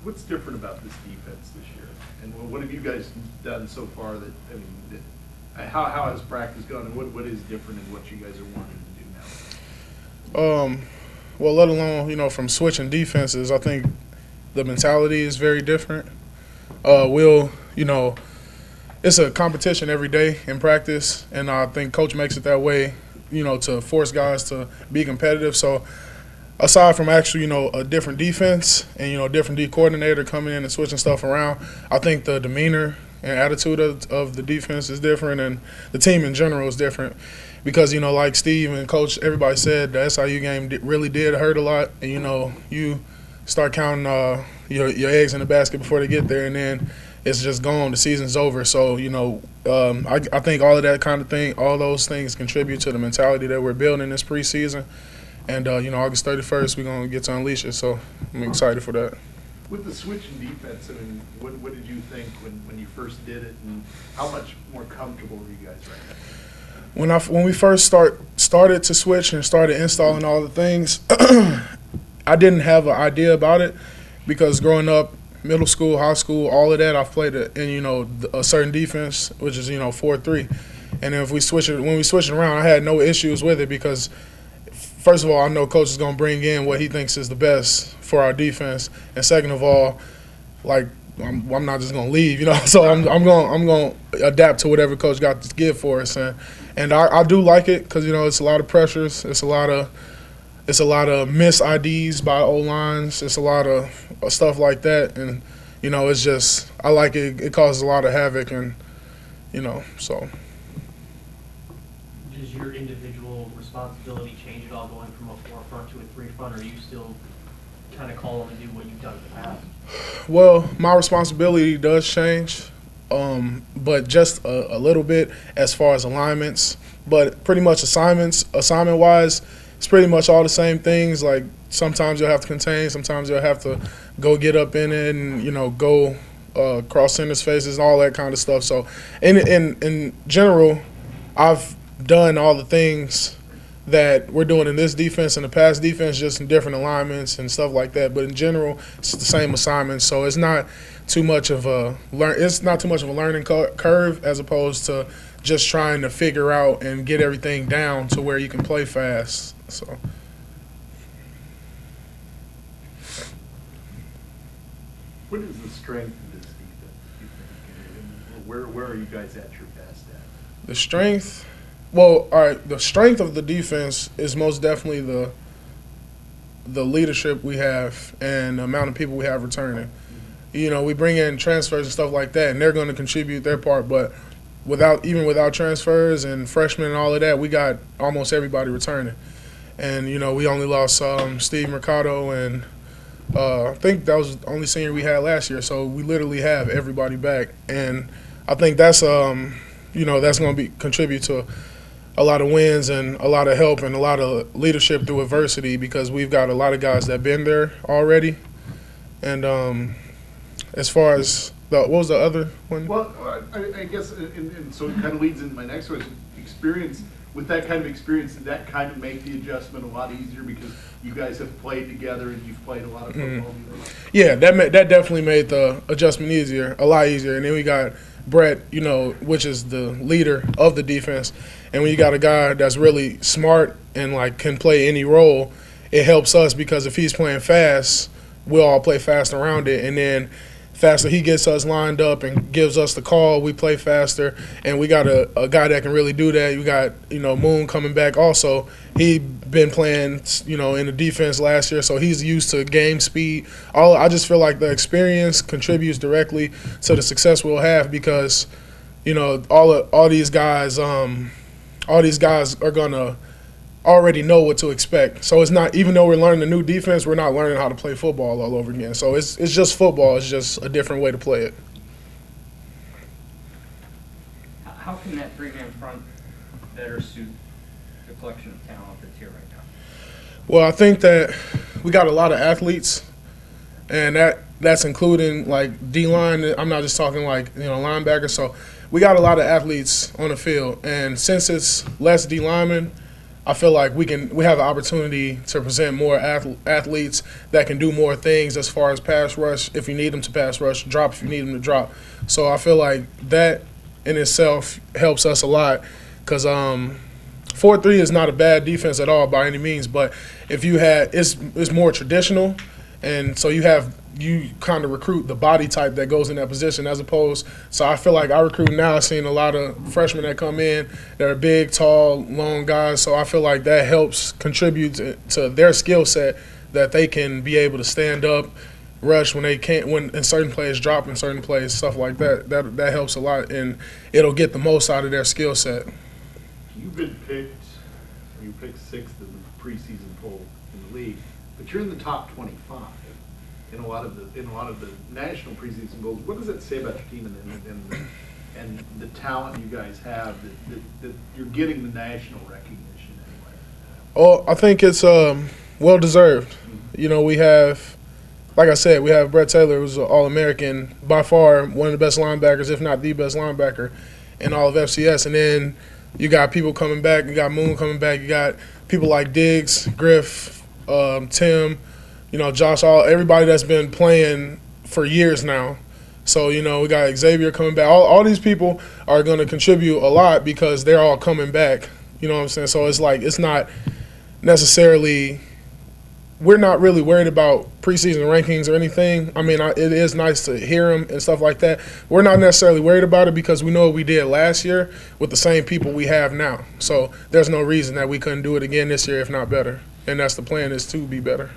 What's different about this defense this year? And what have you guys done so far how has practice gone, and what is different in what you guys are wanting to do now? Well, let alone, from switching defenses, I think the mentality is very different. It's a competition every day in practice, and I think coach makes it that way, to force guys to be competitive. So aside from actually, a different defense and, a different D coordinator coming in and switching stuff around, I think the demeanor and attitude of the defense is different, and the team in general is different. Because, like Steve and Coach, everybody said, the SIU game really did hurt a lot. And, you start counting your eggs in the basket before they get there, and then it's just gone. The season's over. So, I think all of that kind of thing, all those things contribute to the mentality that we're building this preseason. And, August 31st, we're going to get to unleash it. So I'm excited for that. With the switch in defense, what did you think when you first did it, and how much more comfortable were you guys right now? When we first started to switch and started installing all the things, I didn't have an idea about it because growing up, middle school, high school, all of that, I've played in a certain defense, which is 4-3, and then when we switch it around, I had no issues with it because first of all, I know coach is going to bring in what he thinks is the best for our defense, and second of all, I'm not just going to leave, So I'm going to adapt to whatever coach got to give for us, and I do like it because it's a lot of pressures, it's a lot of missed IDs by O-lines, it's a lot of stuff like that, and it's just I like it. It causes a lot of havoc, and so. Does your individual responsibility change at all going from a 4-front to a 3-front, or are you still kind of call them to do what you've done in the past? Well, my responsibility does change, but just a little bit as far as alignments. But pretty much assignment-wise, it's pretty much all the same things. Like sometimes you'll have to contain, sometimes you'll have to go get up in it and, go cross center spaces and all that kind of stuff. So in general, I've done all the things that we're doing in this defense and the past defense, just in different alignments and stuff like that. But in general, it's the same assignments, so it's not too much of a learning curve as opposed to just trying to figure out and get everything down to where you can play fast. So. What is the strength of this defense, you think? And where are you guys at your best at? The strength. Well, all right, the strength of the defense is most definitely the leadership we have and the amount of people we have returning. We bring in transfers and stuff like that, and they're going to contribute their part. But without transfers and freshmen and all of that, we got almost everybody returning. And, we only lost Steve Mercado, and I think that was the only senior we had last year. So we literally have everybody back. And I think that's, that's going to contribute to a lot of wins and a lot of help and a lot of leadership through adversity because we've got a lot of guys that have been there already. And as far as what was the other one? Well, I guess, and so it kind of leads into my next question. Experience, with that kind of experience, did that kind of make the adjustment a lot easier because you guys have played together and you've played a lot of football? Yeah, that definitely made the adjustment a lot easier. And then we got Brett, which is the leader of the defense. And when you got a guy that's really smart and can play any role, it helps us because if he's playing fast, we'll all play fast around it. And then faster he gets us lined up and gives us the call, we play faster. And we got a guy that can really do that. You got, Moon coming back also. He been playing, in the defense last year, so he's used to game speed. I just feel like the experience contributes directly to the success we'll have because, all these guys are gonna already know what to expect. So it's not, even though we're learning a new defense, we're not learning how to play football all over again. So it's just football. It's just a different way to play it. How can that three-man front better suit the collection of talent that's here right now? Well, I think that we got a lot of athletes, and that's including D-line. I'm not just talking linebackers. So we got a lot of athletes on the field, and since it's less D linemen, I feel like we have an opportunity to present more athletes that can do more things as far as pass rush if you need them to pass rush, drop if you need them to drop. So I feel like that in itself helps us a lot because 4-3 is not a bad defense at all by any means, but if you had it's more traditional, and so you kind of recruit the body type that goes in that position as opposed. So I feel like I recruit now. I've seen a lot of freshmen that come in that are big, tall, long guys. So I feel like that helps contribute to their skill set that they can be able to stand up, rush when they can't, when in certain plays, drop in certain plays, stuff like that. That helps a lot, and it'll get the most out of their skill set. You've been picked, you picked 6th in the preseason poll in the league, but you're in the top 25 in a lot of the national preseason polls. What does that say about your team and the talent you guys have that you're getting the national recognition anyway? Oh, I think it's well deserved. You know, we have, like I said, we have Brett Taylor, who's an All-American, by far one of the best linebackers, if not the best linebacker in all of FCS. And then you got people coming back. You got Moon coming back. You got people like Diggs, Griff, Tim, you know, Josh, everybody that's been playing for years now. So, you know, we got Xavier coming back. All these people are going to contribute a lot because they're all coming back. You know what I'm saying? So it's like it's not necessarily – we're not really worried about preseason rankings or anything. I mean, it is nice to hear them and stuff like that. We're not necessarily worried about it because we know what we did last year with the same people we have now. So there's no reason that we couldn't do it again this year, if not better. And that's the plan, is to be better.